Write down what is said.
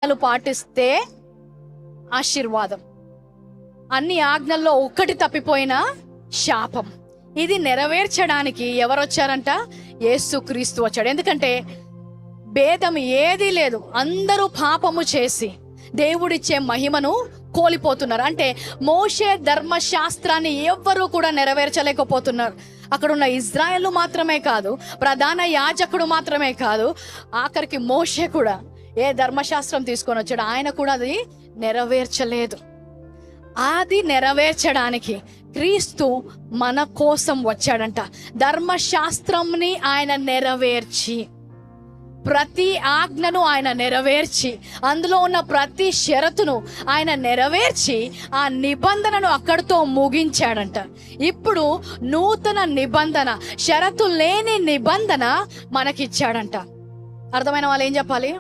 పాటిస్తే ఆశీర్వాదం, అన్ని ఆజ్ఞల్లో ఒక్కటి తప్పిపోయినా శాపం. ఇది నెరవేర్చడానికి ఎవరు వచ్చారంట? యేసుక్రీస్తు వచ్చాడు. ఎందుకంటే భేదం ఏదీ లేదు, అందరూ పాపము చేసి దేవుడిచ్చే మహిమను కోల్పోతున్నారు. అంటే మోషే ధర్మశాస్త్రాన్ని ఎవ్వరూ కూడా నెరవేర్చలేకపోతున్నారు. అక్కడున్న ఇజ్రాయేలు మాత్రమే కాదు, ప్రధాన యాజకుడు మాత్రమే కాదు, ఆఖరికి మోషే కూడా ఏ ధర్మశాస్త్రం తీసుకొని వచ్చాడు, ఆయన కూడా అది నెరవేర్చలేదు. అది నెరవేర్చడానికి క్రీస్తు మన కోసం వచ్చాడంట. ధర్మశాస్త్రంని ఆయన నెరవేర్చి, ప్రతి ఆజ్ఞను ఆయన నెరవేర్చి, అందులో ఉన్న ప్రతి షరతును ఆయన నెరవేర్చి ఆ నిబంధనను అక్కడితో ముగించాడంట. ఇప్పుడు నూతన నిబంధన, షరతు లేని నిబంధన మనకిచ్చాడంట. అర్థమైన వాళ్ళు ఏం చెప్పాలి?